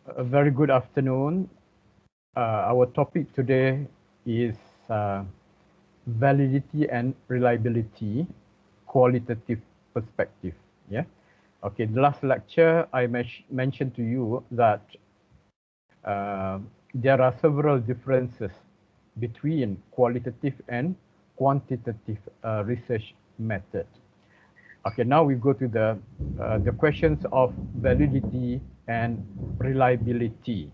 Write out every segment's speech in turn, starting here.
A very good afternoon. Our topic today is validity and reliability, qualitative perspective. Yeah. Okay. The last lecture I mentioned to you that there are several differences between qualitative and quantitative research method. Okay, now we go to the questions of validity and reliability.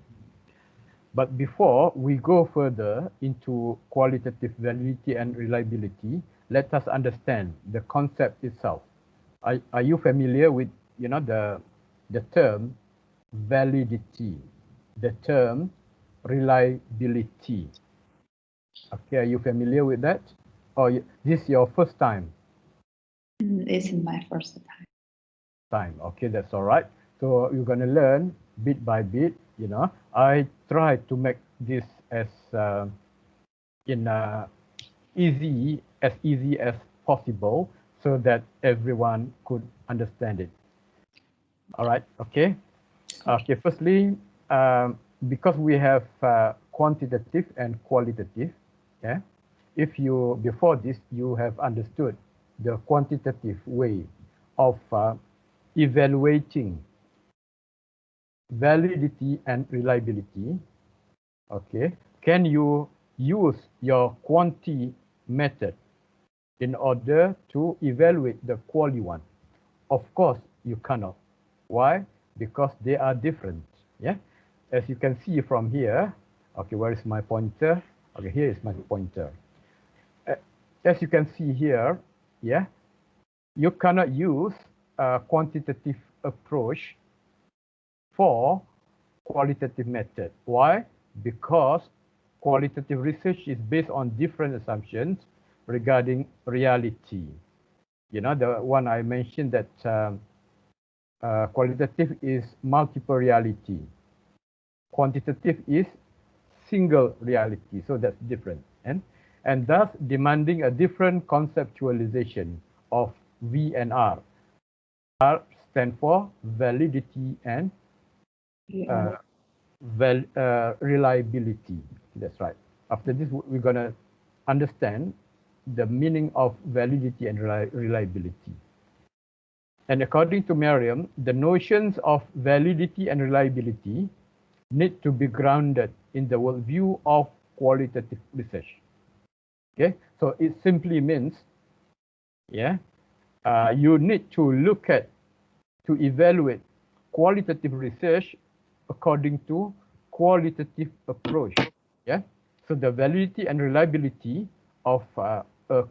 But before we go further into qualitative validity and reliability, let us understand the concept itself. Are you familiar with the term validity, the term reliability? Okay, are you familiar with that? Or this is your first time? It's my first time. Okay, that's all right. So you're going to learn bit by bit. I try to make this as easy as possible so that everyone could understand it. All right. Okay. Okay. Firstly, because we have quantitative and qualitative. Yeah. If you before this you have understood the quantitative way of evaluating validity and reliability. Okay, can you use your quanti method in order to evaluate the quali one? Of course, you cannot. Why? Because they are different. Yeah, as you can see from here. Okay, where is my pointer? Okay, here is my pointer. As you can see here, yeah, you cannot use a quantitative approach for qualitative method. Why? Because qualitative research is based on different assumptions regarding reality. The one I mentioned that qualitative is multiple reality. Quantitative is single reality. So that's different. And thus demanding a different conceptualization of V and R. R stand for validity and reliability. That's right. After this, we're going to understand the meaning of validity and reliability. And according to Merriam, the notions of validity and reliability need to be grounded in the worldview of qualitative research. Okay, so it simply means, yeah, you need to look at, to evaluate qualitative research according to qualitative approach. Yeah. So the validity and reliability of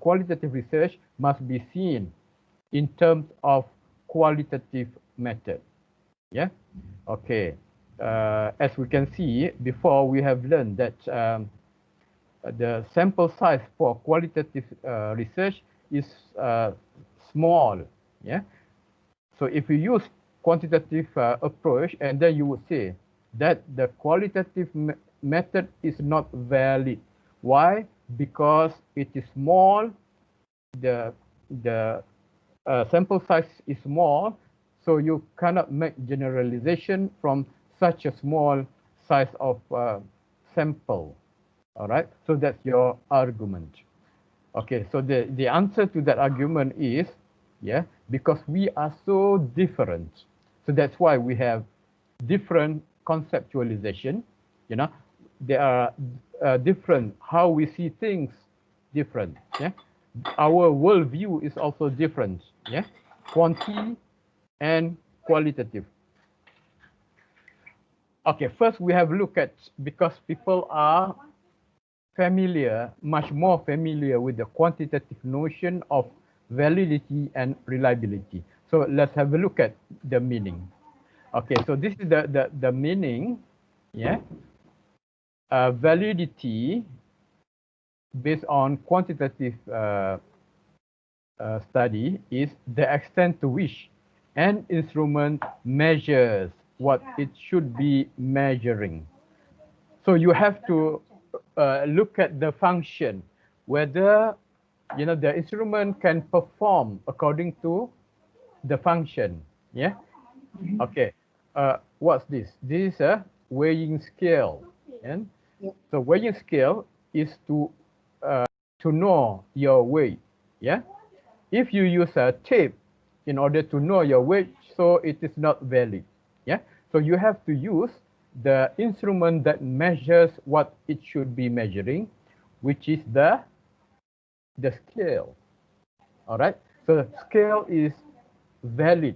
qualitative research must be seen in terms of qualitative method. Yeah. Okay. As we can see before, we have learned that the sample size for qualitative research is small. Yeah. So if you use quantitative approach, and then you would say that the qualitative method is not valid. Why? Because it is small, the sample size is small, so you cannot make generalization from such a small size of sample. All right, so that's your argument. Okay, so the answer to that argument is, yeah, because we are so different. So that's why we have different conceptualization. There are different, how we see things different. Yeah, our worldview is also different. Yeah, quanti and qualitative. Okay, first we have looked at, because people are familiar, much more familiar with the quantitative notion of validity and reliability. So let's have a look at the meaning. Okay, so this is the meaning. Yeah, validity based on quantitative study is the extent to which an instrument measures what it should be measuring. So you have to look at the function, whether the instrument can perform according to the function. Yeah. Okay. what's this? This is a weighing scale. And so weighing scale is to know your weight. Yeah. If you use a tape in order to know your weight, so it is not valid. Yeah. So you have to use the instrument that measures what it should be measuring, which is the scale. All right. So the scale is valid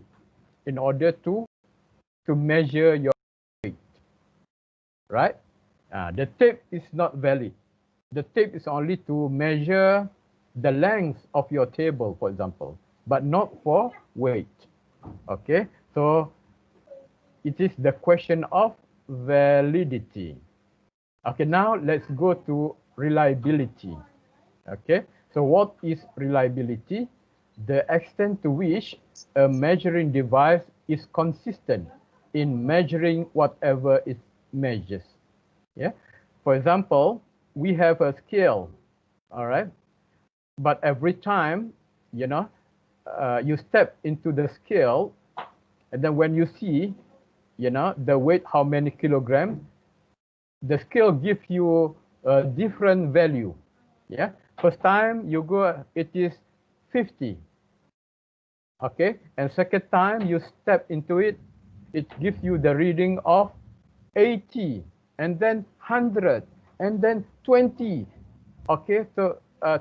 in order to measure your weight, right? The tape is not valid. The tape is only to measure the length of your table, for example, but not for weight. Okay, so it is the question of validity. Okay, now let's go to reliability. Okay, so what is reliability? The extent to which a measuring device is consistent in measuring whatever it measures. Yeah, for example, we have a scale, all right, but every time, you know, you step into the scale, and then when you see, you know, the weight, how many kilograms, the scale gives you a different value. Yeah, first time you go, it is 50. Okay, and second time you step into it, it gives you the reading of 80, and then 100, and then 20. Okay, so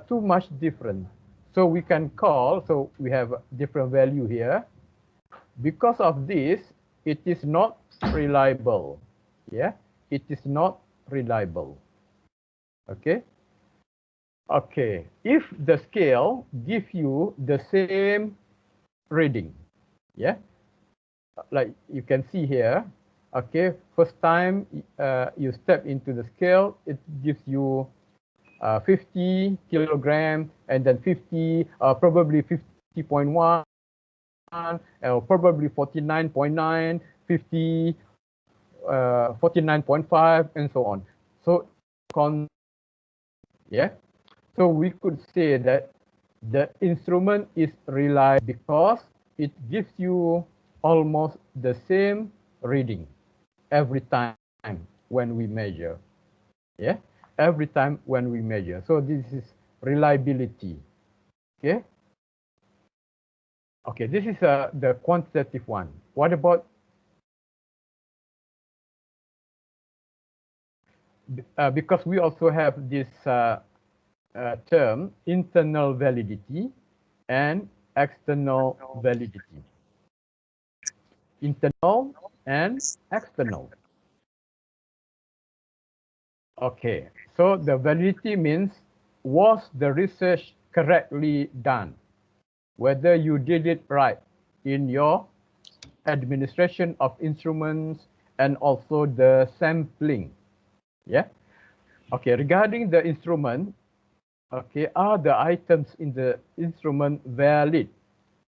too much different. So we can call, so we have a different value here. Because of this, it is not reliable. Yeah, it is not reliable. Okay. Okay, if the scale gives you the same reading, yeah, like you can see here, okay, first time you step into the scale, it gives you 50 kilogram, and then 50, probably 50.1, probably 49.9, 50, 49.5, and so on. So, yeah, so we could say that the instrument is reliable because it gives you almost the same reading every time when we measure. Yeah, every time when we measure. So this is reliability. Okay. Okay, this is the quantitative one. What about because we also have this term internal validity and external validity. Internal and external. Okay, so the validity means, was the research correctly done? Whether you did it right in your administration of instruments and also the sampling. Yeah. Okay, regarding the instrument, okay, are the items in the instrument valid?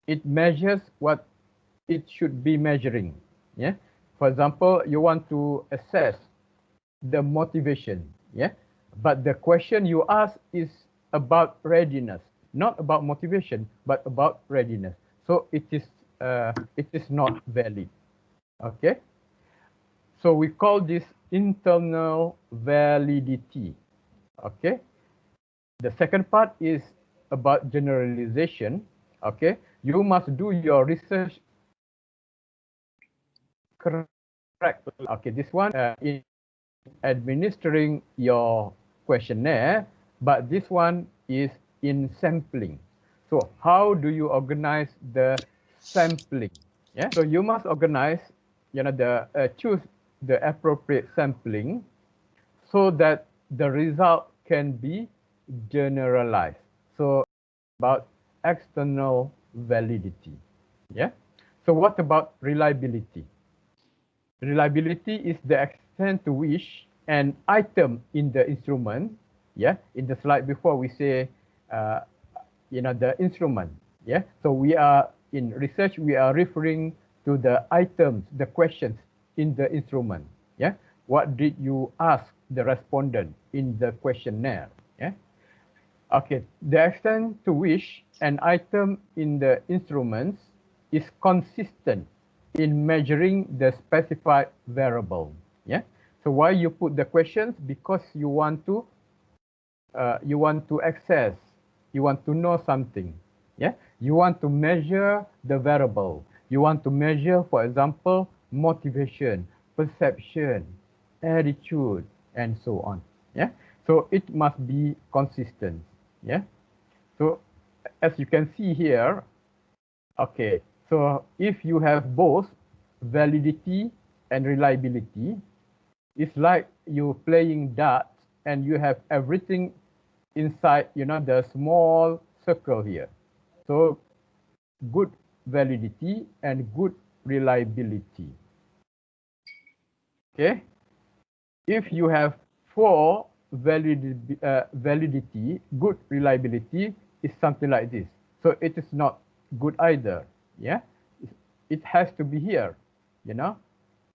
It measures what it should be measuring. Yeah. For example, you want to assess the motivation. Yeah. But the question you ask is about readiness, not about motivation, but about readiness. So it is not valid. Okay. So we call this internal validity. Okay. The second part is about generalization. Okay. You must do your research correctly. Okay. This one in administering your questionnaire, but this one is in sampling. So how do you organize the sampling? Yeah. So you must organize, you know, choose the appropriate sampling so that the result can be generalized. So about external validity. Yeah. So what about reliability? Reliability is the extent to which an item in the instrument, yeah, in the slide before we say, you know, the instrument, yeah. So we are in research, we are referring to the items, the questions in the instrument, yeah. What did you ask the respondent in the questionnaire, yeah? Okay, the extent to which an item in the instruments is consistent in measuring the specified variable. Yeah. So why you put the questions? Because you want to access, you want to know something. Yeah. You want to measure the variable. You want to measure, for example, motivation, perception, attitude, and so on. Yeah. So it must be consistent. Yeah. So as you can see here, okay, so if you have both validity and reliability, it's like you playing darts and you have everything inside, the small circle here. So good validity and good reliability. Okay. If you have poor validity, good reliability is something like this. So it is not good either. Yeah. It has to be here,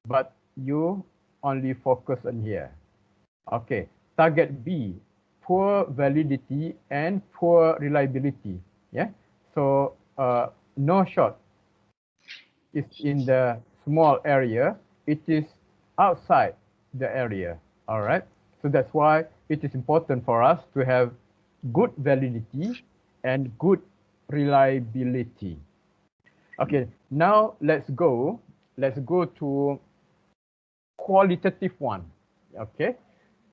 but you only focus on here. Okay. Target B, poor validity and poor reliability. Yeah. So no shot is in the small area. It is outside the area. All right. So that's why it is important for us to have good validity and good reliability. Okay. Now let's go to qualitative one. Okay.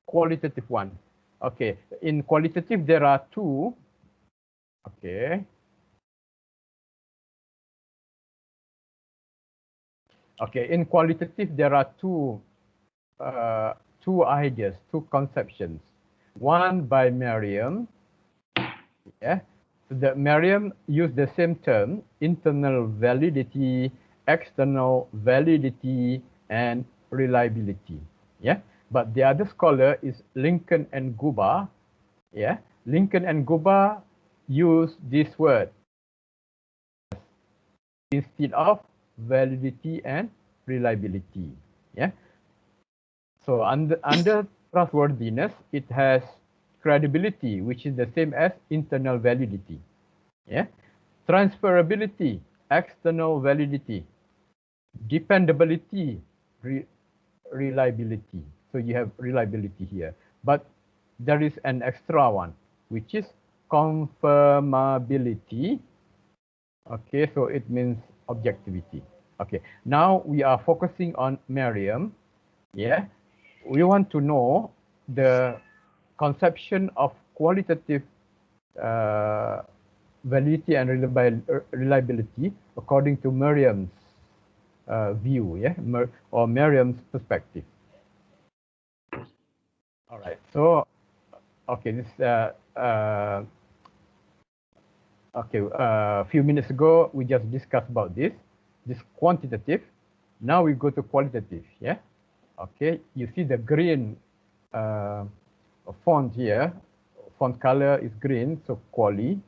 Qualitative one. Okay. In qualitative, there are two. Okay. Okay. In qualitative, there are two ideas, two conceptions. One by Merriam. Yeah. So the Merriam used the same term: internal validity, external validity, and reliability. Yeah. But the other scholar is Lincoln and Guba. Yeah. Lincoln and Guba use this word instead of validity and reliability. Yeah. So under trustworthiness, it has credibility, which is the same as internal validity. Yeah. Transferability, external validity. Dependability, reliability. So you have reliability here. But there is an extra one, which is confirmability. Okay, so it means objectivity. Okay, now we are focusing on Merriam. Yeah, we want to know the conception of qualitative validity and reliability according to Merriam's view, yeah, or Merriam's perspective. All right. So, okay, this okay, a few minutes ago we just discussed about this quantitative. Now we go to qualitative. Yeah. Okay. You see the green font here. Font color is green, so quali.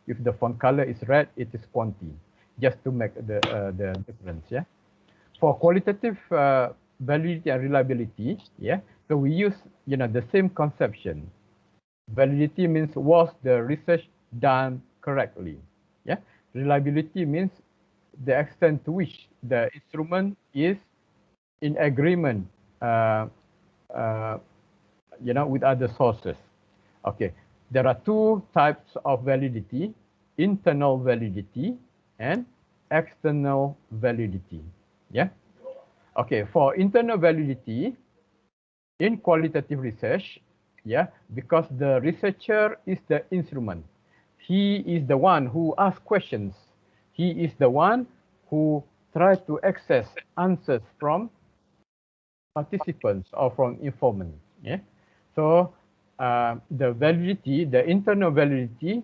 If the font color is red, it is quanti. Just to make the difference. Yeah. For qualitative validity and reliability, yeah. So we use the same conception. Validity means was the research done correctly. Yeah. Reliability means the extent to which the instrument is in agreement, with other sources. Okay. There are two types of validity: internal validity and external validity. Yeah. Okay. For internal validity in qualitative research, yeah, because the researcher is the instrument. He is the one who asks questions. He is the one who tries to access answers from participants or from informants. Yeah. So the validity, the internal validity,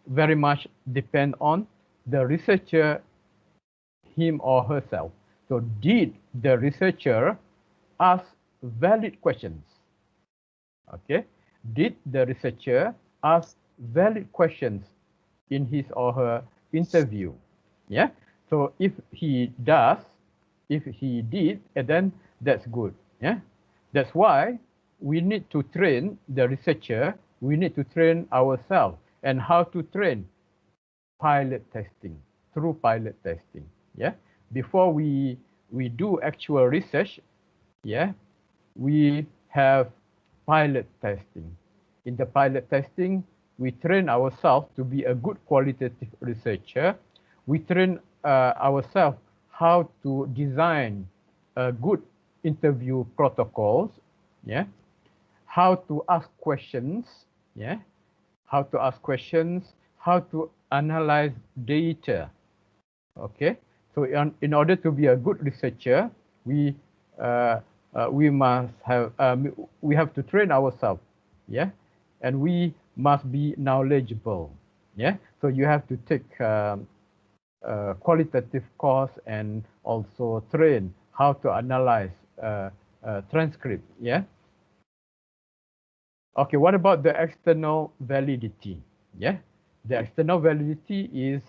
very much depend on the researcher, him or herself. So did the researcher ask valid questions? Okay. Did the researcher ask valid questions in his or her interview? Yeah. So if he does, if he did, then that's good. Yeah. That's why we need to train the researcher. We need to train ourselves. And how to train? Pilot testing, through pilot testing. Yeah. before we do actual research, yeah, we have pilot testing. In the pilot testing, we train ourselves to be a good qualitative researcher. We train ourselves how to design a good interview protocols, yeah, how to ask questions, yeah, how to ask questions, how to analyze data. Okay, so in order to be a good researcher, we must have we have to train ourselves, yeah, and we must be knowledgeable, yeah. So you have to take qualitative course and also train how to analyze transcript, yeah. Okay, what about the external validity? Yeah, the external validity is,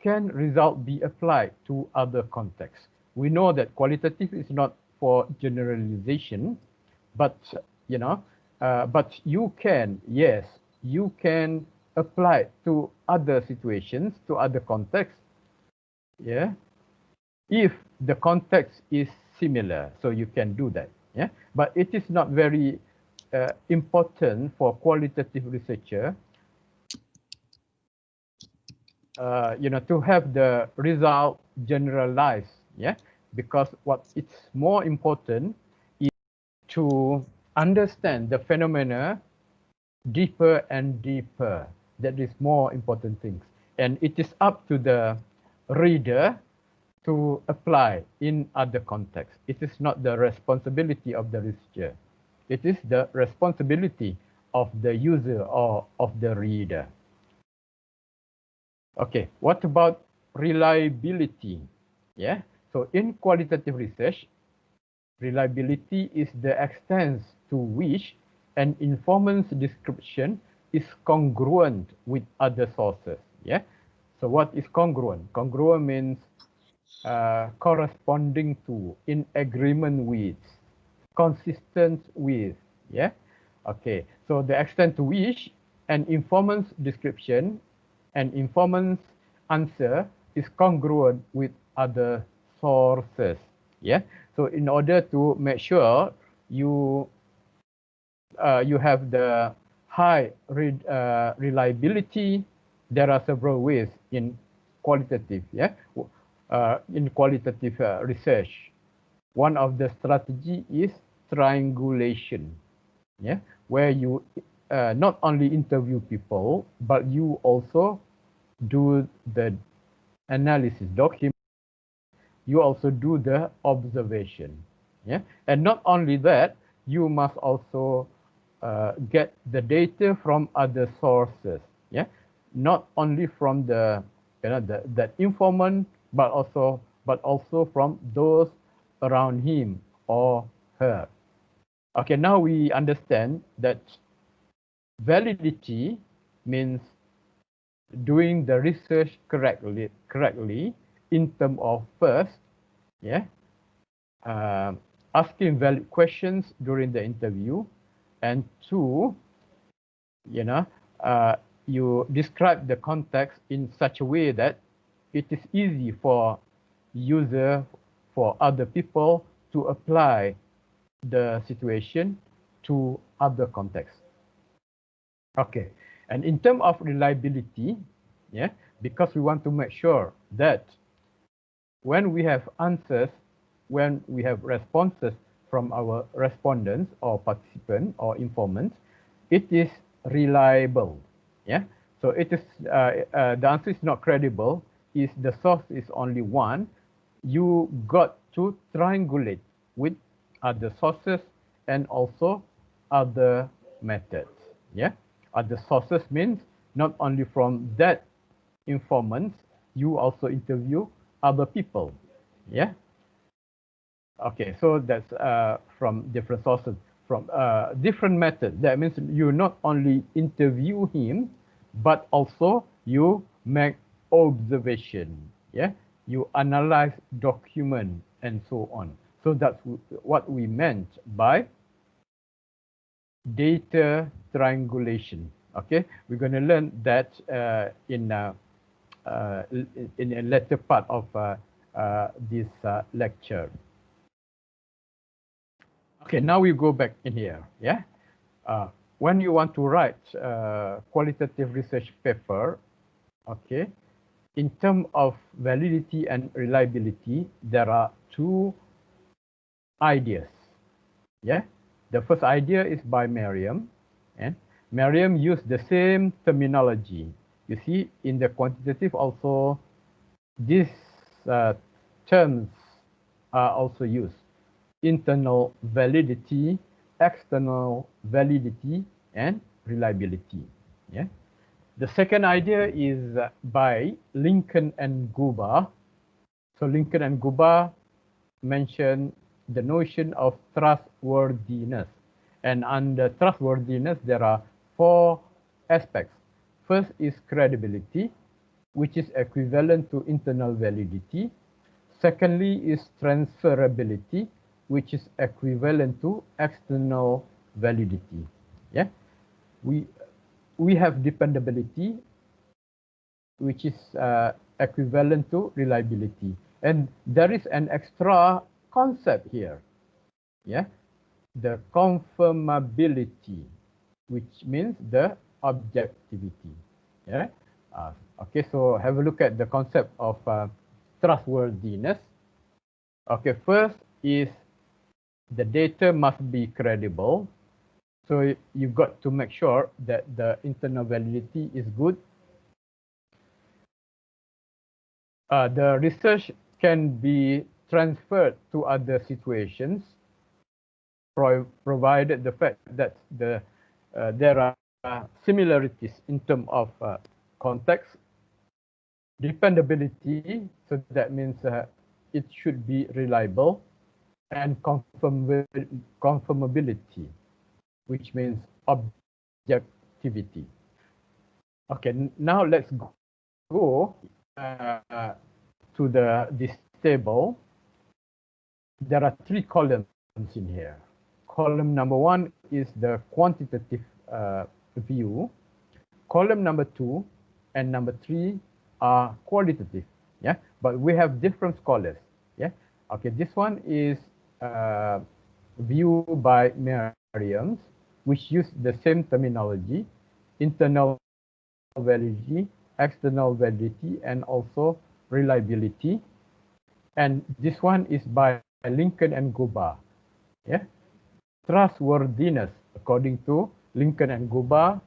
can result be applied to other contexts? We know that qualitative is not for generalization, but but you can, yes, you can apply to other situations, to other contexts, yeah, if the context is similar, so you can do that, yeah. But it is not very important for qualitative researcher, to have the result generalized, yeah, because what it's more important is to understand the phenomena deeper and deeper. That is more important things, and it is up to the reader to apply in other contexts. It is not the responsibility of the researcher. It is the responsibility of the user or of the reader. Okay, what about reliability? Yeah, so in qualitative research, reliability is the extent to which an informant's description is congruent with other sources. Yeah, so what is congruent? Congruent means corresponding to, in agreement with, consistent with, yeah. Okay, so the extent to which an informant's description, an informant's answer is congruent with other sources, yeah. So in order to make sure you you have the high reliability, there are several ways in qualitative, yeah, in qualitative research. One of the strategy is triangulation, yeah, where you not only interview people, but you also do the analysis document. You also do the observation, yeah, and not only that, you must also get the data from other sources, yeah, not only from the that informant, but also from those around him or her. Okay, now we understand that validity means doing the research correctly in terms of first, yeah, asking valid questions during the interview, and two, you know, you describe the context in such a way that it is easy for user, for other people to apply the situation to other contexts. Okay, and in terms of reliability, yeah, because we want to make sure that when we have answers, when we have responses from our respondents or participants or informants, it is reliable. Yeah. So it is the answer is not credible. Is the source is only one. You got to triangulate with other sources and also other methods. Yeah. Other sources means not only from that informants, you also interview other people. Yeah. Okay, so that's from different sources, from different methods. That means you not only interview him, but also you make observation. Yeah, you analyze document and so on. So that's what we meant by data triangulation. Okay, we're going to learn that in a later part of this lecture. Okay, now we go back in here. Yeah, when you want to write qualitative research paper, okay, in terms of validity and reliability, there are two ideas. Yeah, the first idea is by Merriam, and Merriam used the same terminology. You see, in the quantitative also, these terms are also used: internal validity, external validity, and reliability. Yeah. The second idea is by Lincoln and Guba. So Lincoln and Guba mention the notion of trustworthiness. And under trustworthiness, there are four aspects. First is credibility, which is equivalent to internal validity. Secondly is transferability, which is equivalent to external validity. Yeah, we have dependability, which is equivalent to reliability, and there is an extra concept here. Yeah, the confirmability, which means the objectivity. Yeah. Okay, so have a look at the concept of trustworthiness. Okay, first is the data must be credible. So you've got to make sure that the internal validity is good. The research can be transferred to other situations, provided the fact that there are similarities in terms of context. Dependability, so that means it should be reliable, and confirmability, which means objectivity. Okay, now let's go to this table. There are three columns in here. Column number one is the quantitative view. Column number two and number three are qualitative. Yeah, but we have different scholars. Yeah, okay. This one is view by Merriam, which use the same terminology: internal validity, external validity, and also reliability. And this one is by Lincoln and Guba. Yeah, trustworthiness, according to Lincoln and Guba,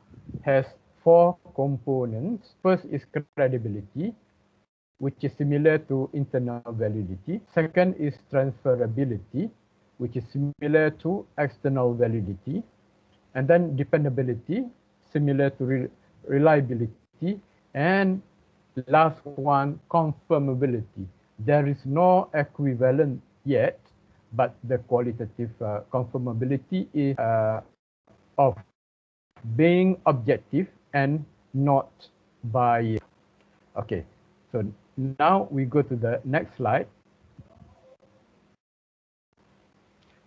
has four components. First is credibility, which is similar to internal validity. Second is transferability, which is similar to external validity. And then dependability, similar to reliability. And last one, confirmability. There is no equivalent yet, but the qualitative confirmability is of being objective and not biased. Okay, so now we go to the next slide.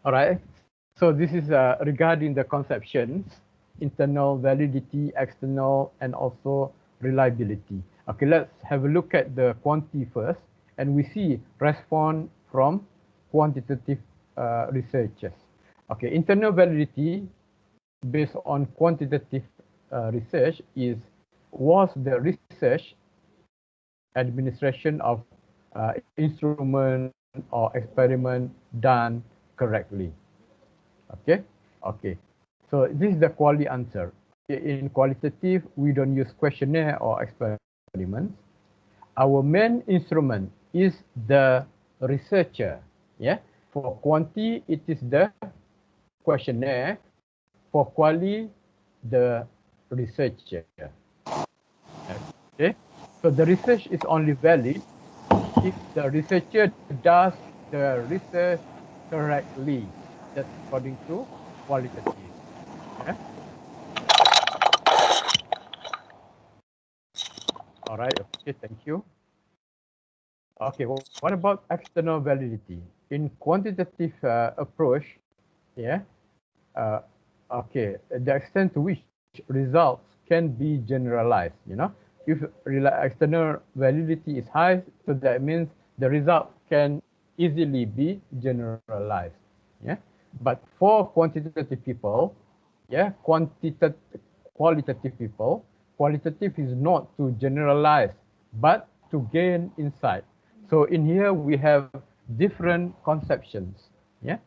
All right, so this is regarding the conceptions: internal validity, external, and also reliability. Okay, let's have a look at the quantity first, and we see response from quantitative researchers. Okay, internal validity based on quantitative research was the research administration of instrument or experiment done correctly. Okay, okay. So this is the quality answer. In qualitative, we don't use questionnaire or experiments. Our main instrument is the researcher. Yeah. For quanti, it is the questionnaire. For quali, the researcher. Okay. So the research is only valid if the researcher does the research correctly. That's according to qualitative. Yeah. All right. Okay. Thank you. Okay. Well, what about external validity? In quantitative approach, yeah. Okay. The extent to which results can be generalized. You know, if external validity is high, so that means the result can easily be generalized. Yeah, but for quantitative people, yeah, qualitative people, qualitative is not to generalize, but to gain insight. So in here we have different conceptions. Yeah.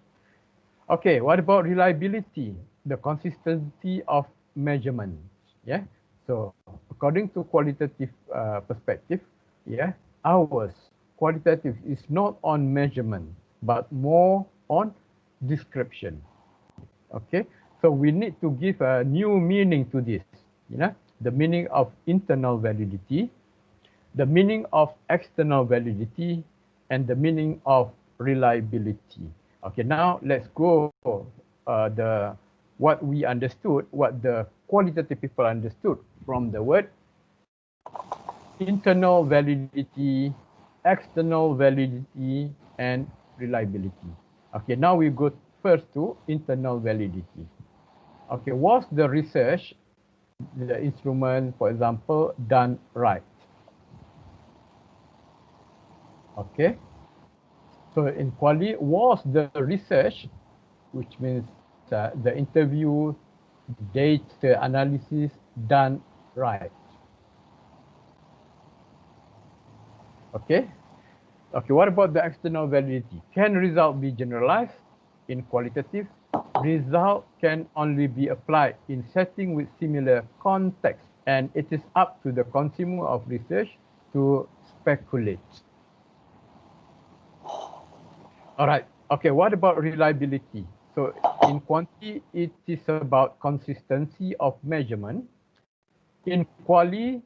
Okay, what about reliability? The consistency of measurement. Yeah. So according to qualitative perspective, yeah, ours qualitative is not on measurement, but more on description. Okay, so we need to give a new meaning to this. You know, the meaning of internal validity, the meaning of external validity, and the meaning of reliability. Okay, now let's go the what we understood, what the qualitative people understood from the word internal validity, external validity, and reliability. Okay, now we go first to internal validity. Okay, was the research, the instrument, for example, done right? Okay, so in quali, was the research, which means the interview, data analysis done right? Okay. Okay, what about the external validity? Can result be generalized? In qualitative, result can only be applied in setting with similar context, and it is up to the consumer of research to speculate. All right. Okay, what about reliability? So in quantity, it is about consistency of measurement. In quali,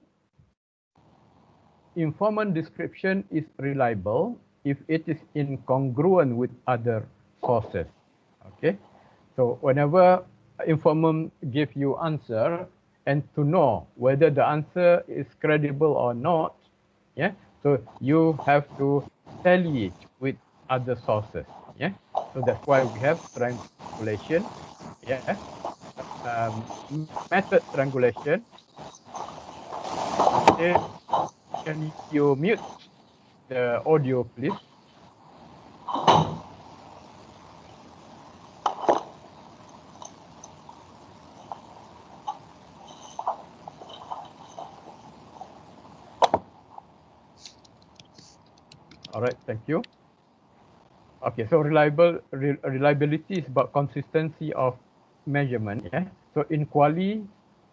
informant description is reliable if it is incongruent with other sources. Okay, so whenever informant give you answer, and to know whether the answer is credible or not, yeah, so you have to tally it with other sources. Yeah, so that's why we have triangulation. Yeah, method triangulation. Okay, can you mute the audio, please? All right, thank you. Okay, so reliability is about consistency of measurement. Yeah. So in quali,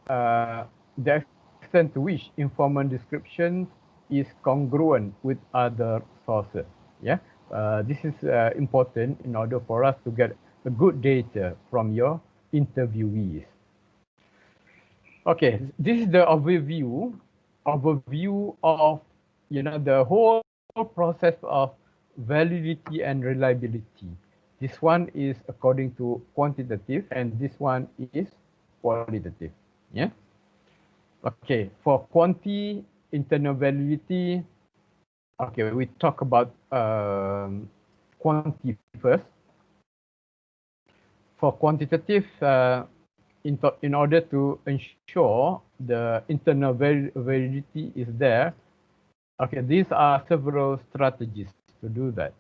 the extent to which informant description is congruent with other sources. Yeah. This is important in order for us to get a good data from your interviewees. Okay, this is the overview of the whole process of validity and reliability. This one is according to quantitative, and this one is qualitative. Yeah. Okay, for quanti internal validity. Okay, we talk about quanti first. For quantitative, in order to ensure the internal validity is there, okay, these are several strategies to do that.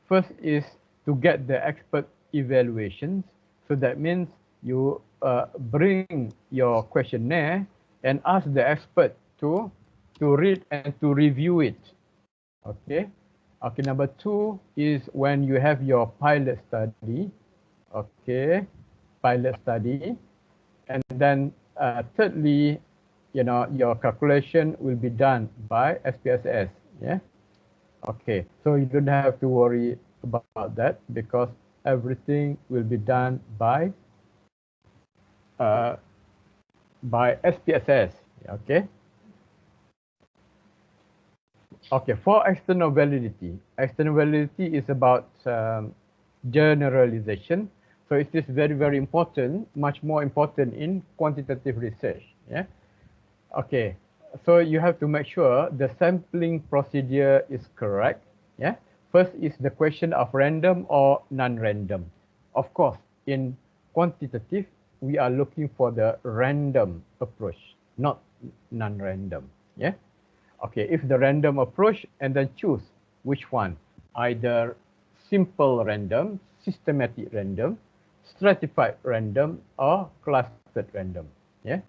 First is to get the expert evaluations. So that means you bring your questionnaire and ask the expert to read and to review it. Okay. Okay, number two is when you have your pilot study. Okay, pilot study. And then thirdly, your calculation will be done by SPSS. Yeah. Okay. So you don't have to worry about that because everything will be done by SPSS. Okay. Okay. For external validity is about generalization. So it is very, very important, much more important in quantitative research. Yeah. Okay. So you have to make sure the sampling procedure is correct. Yeah. First is the question of random or non-random. Of course, in quantitative, we are looking for the random approach, not non-random. Yeah. Okay. If the random approach, and then choose which one? Either simple random, systematic random, stratified random, or clustered random. Yeah.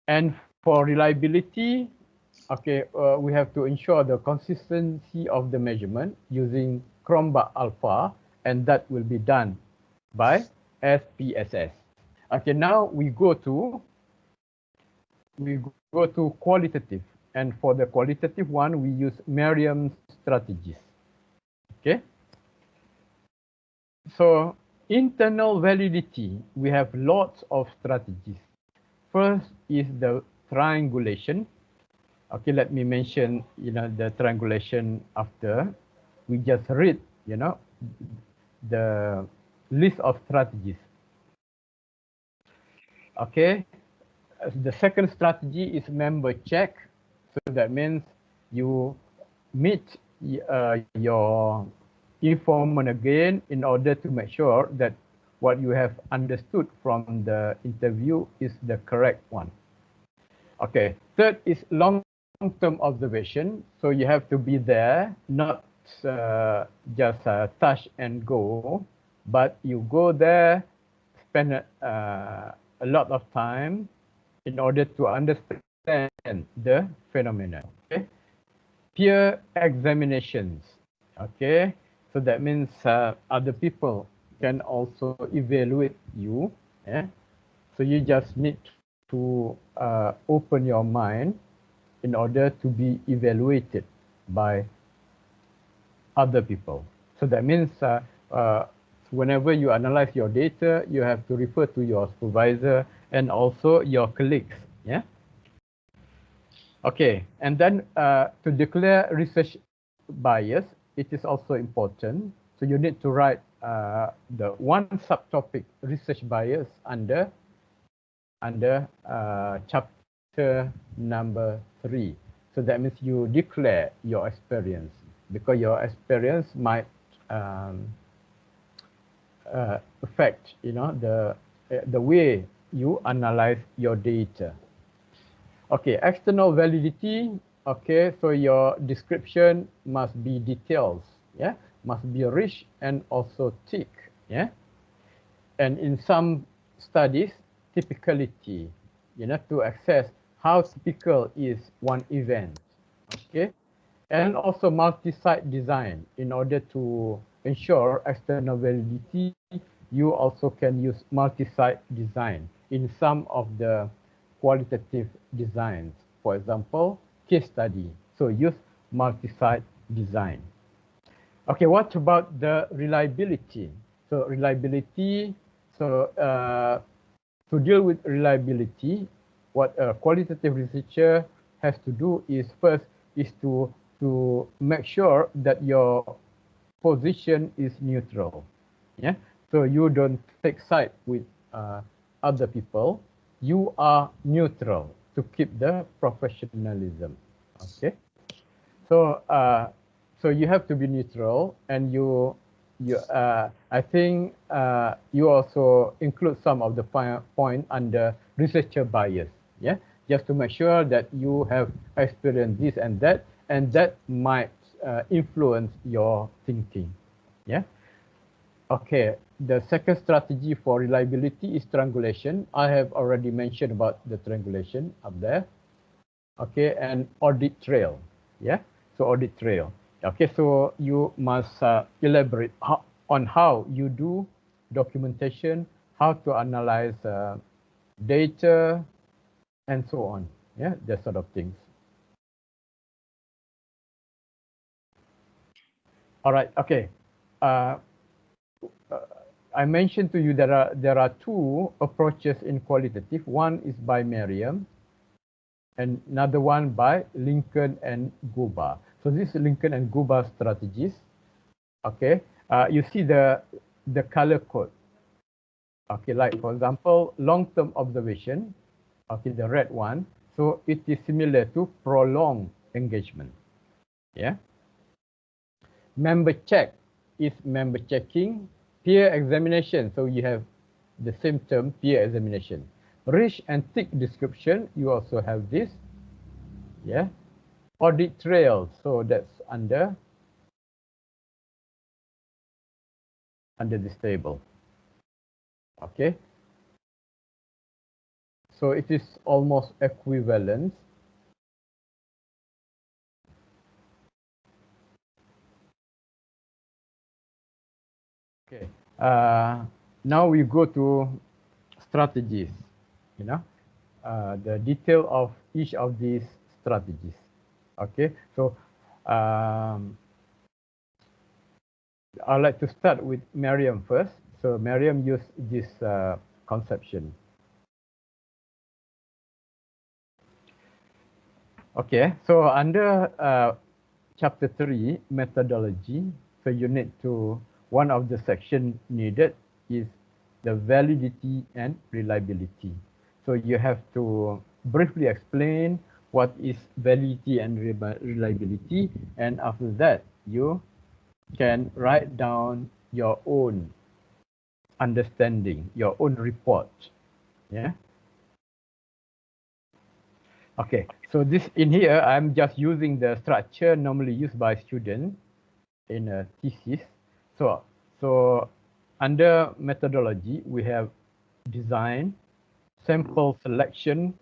And for reliability, okay, we have to ensure the consistency of the measurement using Cronbach alpha, and that will be done by SPSS. Okay, now we go to qualitative, and for the qualitative one, we use Merriam strategies. Okay. So internal validity, we have lots of strategies. First is the triangulation. Okay, let me mention, the triangulation after we just read, the list of strategies. Okay, the second strategy is member check. So that means you meet your informant again in order to make sure that what you have understood from the interview is the correct one. Okay, third is long-term observation. So you have to be there, not just touch and go, but you go there, spend a lot of time in order to understand the phenomenon. Okay, peer examinations. Okay, so that means other people can also evaluate you. Yeah, so you just need to open your mind in order to be evaluated by other people. So that means whenever you analyze your data, you have to refer to your supervisor and also your colleagues. Yeah. Okay, and then to declare research bias, it is also important. So you need to write the one subtopic research bias under chapter number 3. So that means you declare your experience, because your experience might affect, the way you analyze your data. Okay, external validity. Okay, so your description must be details. Yeah, must be rich and also thick. Yeah, and in some studies, typicality, to assess how typical is one event. Okay, and also multi-site design. In order to ensure external validity, you also can use multi-site design in some of the qualitative designs. For example, case study. So use multi-site design. Okay, what about the reliability? So reliability, to deal with reliability, what a qualitative researcher has to do is first is to make sure that your position is neutral. Yeah, so you don't take side with other people. You are neutral to keep the professionalism. Okay, so so you have to be neutral, and I think you also include some of the point under researcher bias. Yeah, just to make sure that you have experienced this and that might influence your thinking. Yeah. Okay. The second strategy for reliability is triangulation. I have already mentioned about the triangulation up there. Okay, and audit trail. Yeah. So audit trail. Okay, so you must elaborate on how you do documentation, how to analyze data, and so on. Yeah, that sort of things. All right. Okay. I mentioned to you there are two approaches in qualitative. One is by Merriam, and another one by Lincoln and Guba. So this Lincoln and Guba strategies. Okay. You see the color code. Okay, like for example, long-term observation. Okay, the red one. So it is similar to prolonged engagement. Yeah. Member check is member checking. Peer examination. So you have the same term, peer examination. Rich and thick description. You also have this. Yeah. Audit trail. So that's under under this table. Okay. So it is almost equivalent. Okay. Now we go to strategies. You know, the detail of each of these strategies. Okay. So I'd like to start with Miriam first. So Miriam used this conception. Okay, so under chapter 3, methodology, so you need to, one of the section needed is the validity and reliability. So you have to briefly explain what is validity and reliability, and after that, you can write down your own understanding, your own report. Yeah. Okay, so this in here, I'm just using the structure normally used by students in a thesis. So under methodology, we have design, sample selection,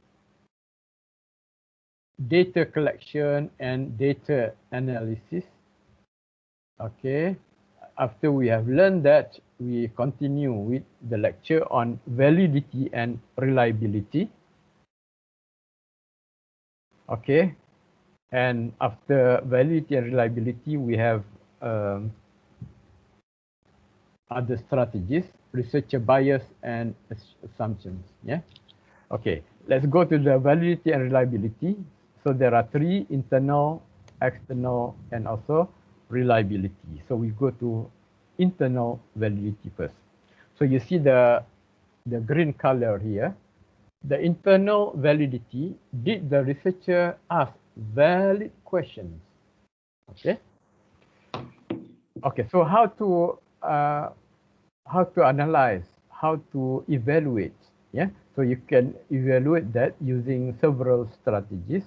data collection, and data analysis. Okay, after we have learned that, we continue with the lecture on validity and reliability. Okay, and after validity and reliability, we have other strategies, researcher bias and assumptions. Yeah. Okay, let's go to the validity and reliability. So there are three: internal, external, and also reliability. So we go to internal validity first. So you see the green color here. The internal validity, did the researcher ask valid questions? Okay. Okay, so how to analyze, how to evaluate? Yeah, so you can evaluate that using several strategies.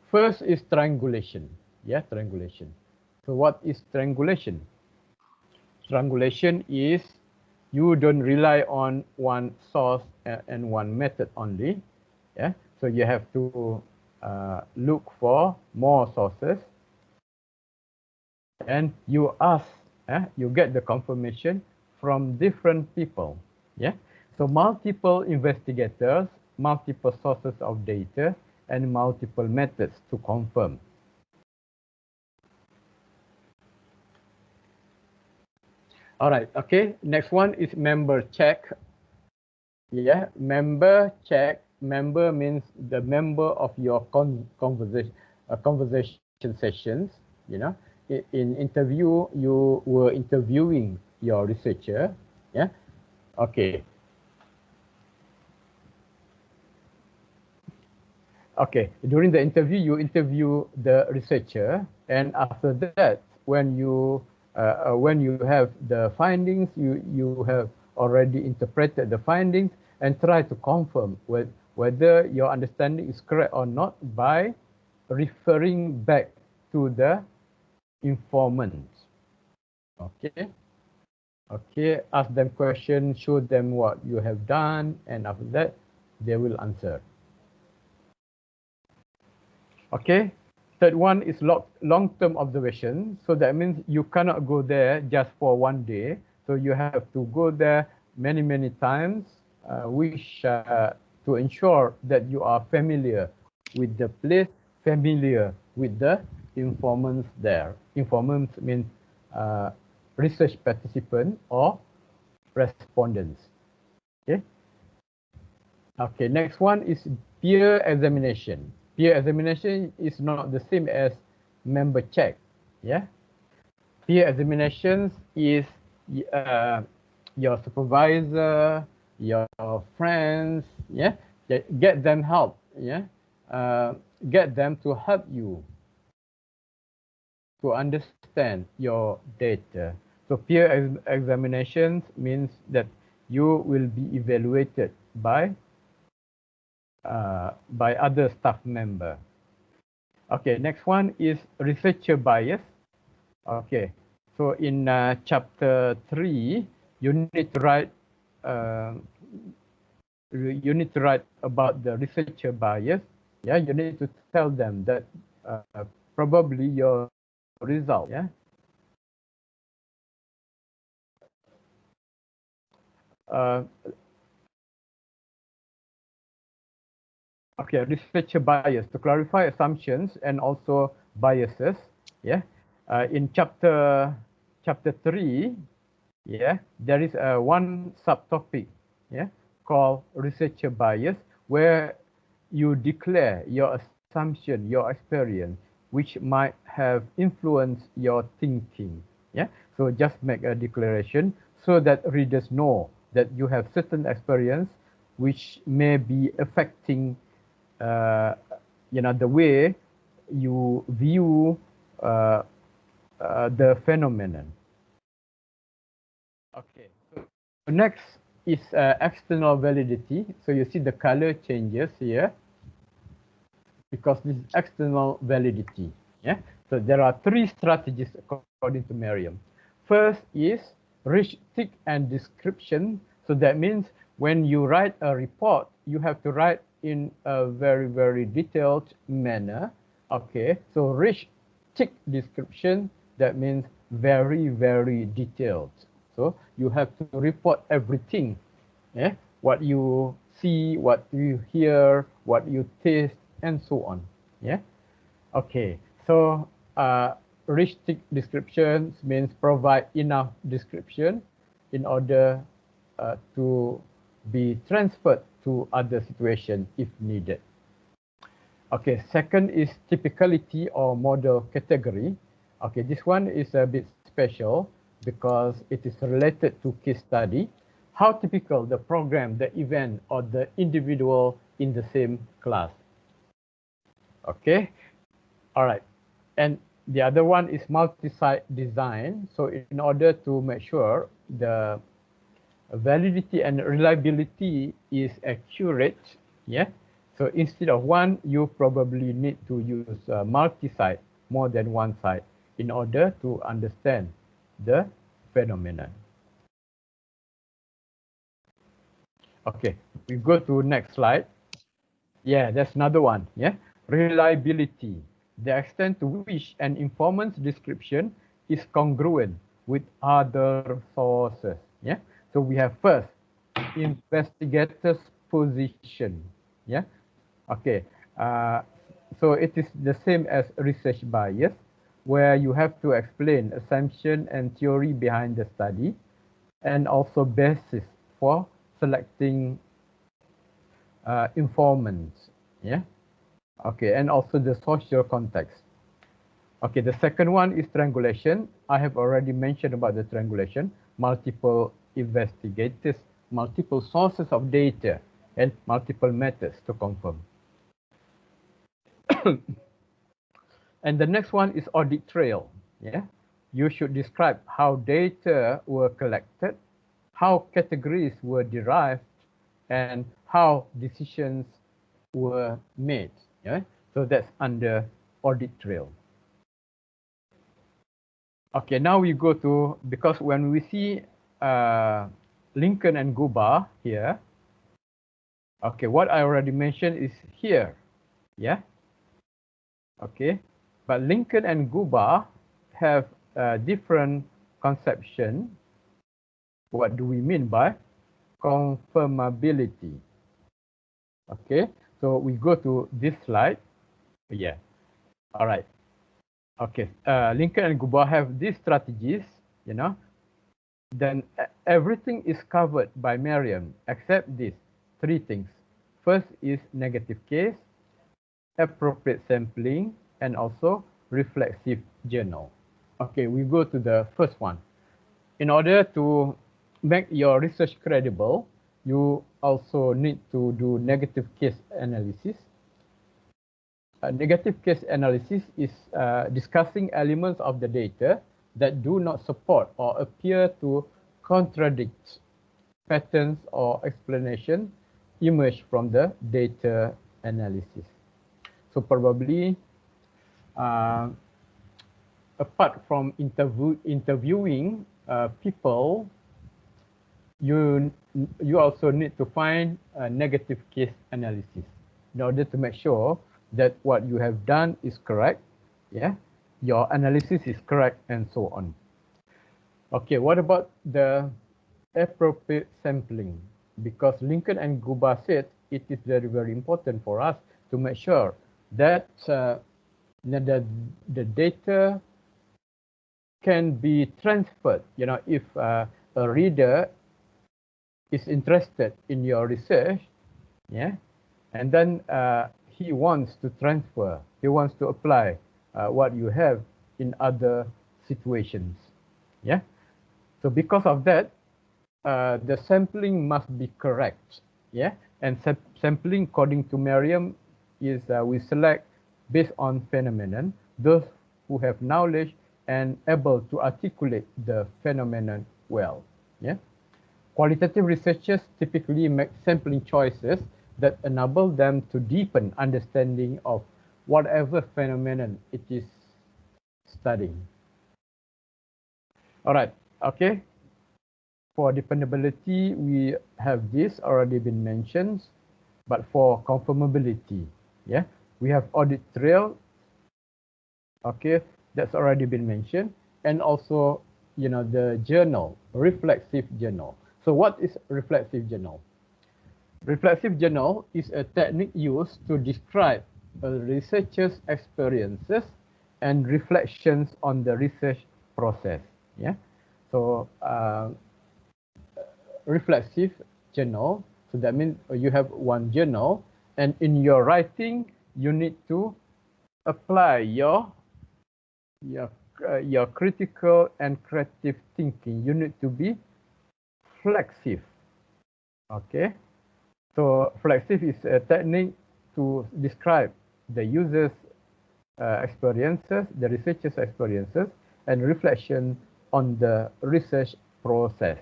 First is triangulation. Yeah, triangulation. So what is triangulation? Triangulation is you don't rely on one source and one method only. Yeah, so you have to look for more sources, and you ask, you get the confirmation from different people. Yeah, so multiple investigators, multiple sources of data, and multiple methods to confirm. All right, okay, next one is member check. Yeah, member check. Member means the member of your conversation sessions. You know, in interview, you were interviewing your researcher. Yeah, okay. Okay, during the interview, you interview the researcher, and after that, when you have the findings, you have already interpreted the findings and try to confirm whether your understanding is correct or not by referring back to the informant. Okay. Okay, ask them questions, show them what you have done, and after that, they will answer. Okay, third one is long-term observation. So that means you cannot go there just for one day. So you have to go there many times, to ensure that you are familiar with the place, familiar with the informants there. Informants means research participant or respondents. Okay. Okay, next one is peer examination. Peer examination is not the same as member check. Yeah. Peer examinations is your supervisor, your friends. Yeah. Get them help. Yeah. Get them to help you to understand your data. So peer examinations means that you will be evaluated by other staff member. Okay, next one is researcher bias. Okay, So in chapter 3, you need to write about the researcher bias. Yeah, you need to tell them that probably your result. Yeah. Okay, researcher bias to clarify assumptions and also biases. Yeah, in chapter 3, yeah, there is one subtopic, yeah, called researcher bias, where you declare your assumption, your experience, which might have influenced your thinking. Yeah, so just make a declaration so that readers know that you have certain experience which may be affecting, the way you view the phenomenon. Okay. So next is external validity. So you see the color changes here because this is external validity. Yeah. So there are 3 strategies according to Merriam. First is rich, thick, and description. So that means when you write a report, you have to write in a very, very detailed manner. Okay. So rich, thick description, that means very, very detailed. So you have to report everything. Yeah? What you see, what you hear, what you taste, and so on. Yeah. Okay. So rich descriptions means provide enough description in order to be transferred to other situation if needed. Okay. Second is typicality or model category. Okay. This one is a bit special because it is related to case study. How typical the program, the event, or the individual in the same class. Okay. All right. And the other one is multi-site design. So in order to make sure the validity and reliability is accurate, yeah. So instead of one, you probably need to use multi-site, more than one site, in order to understand the phenomenon. Okay, we go to next slide. Yeah, that's another one. Yeah, reliability, the extent to which an informant's description is congruent with other sources. Yeah, so we have first investigator's position. Yeah, okay. So it is the same as research bias, where you have to explain assumption and theory behind the study, and also basis for selecting informants. Yeah. Okay, and also the social context. Okay, the second one is triangulation. I have already mentioned about the triangulation, multiple investigators, multiple sources of data, and multiple methods to confirm. And the next one is audit trail. Yeah, you should describe how data were collected, how categories were derived, and how decisions were made. Yeah, so that's under audit trail. Okay, now we go to, because when we see Lincoln and Guba here, okay, what I already mentioned is here, yeah, okay, but Lincoln and Guba have a different conception. What do we mean by confirmability? Okay, so we go to this slide. Yeah, all right. Okay, Lincoln and Guba have these strategies, then everything is covered by Merriam except these 3 things. First is negative case, appropriate sampling, and also reflexive journal. Okay, we go to the first one. In order to make your research credible, you also need to do negative case analysis. Negative case analysis is discussing elements of the data that do not support or appear to contradict patterns or explanation emerge from the data analysis. So probably apart from interviewing people, you also need to find a negative case analysis in order to make sure that what you have done is correct, yeah, your analysis is correct, and so on. Okay, what about the appropriate sampling? Because Lincoln and Guba said it is very, very important for us to make sure that the data can be transferred. You know, if a reader is interested in your research, yeah, and then he wants to transfer, he wants to apply what you have in other situations, yeah. So because of that, the sampling must be correct, yeah. And sampling, according to Merriam, is we select based on phenomenon those who have knowledge and able to articulate the phenomenon well, yeah. Qualitative researchers typically make sampling choices that enable them to deepen understanding of whatever phenomenon it is studying. All right, okay. For dependability, we have this already been mentioned, but for confirmability, yeah, we have audit trail, okay, that's already been mentioned, and also, you know, the journal, reflexive journal. So what is reflexive journal? Reflexive journal is a technique used to describe a researcher's experiences and reflections on the research process. Yeah, so reflexive journal. So that means you have one journal, and in your writing, you need to apply your critical and creative thinking. You need to be flexive. Okay. So flexive is a technique to describe the user's experiences, the researcher's experiences, and reflection on the research process.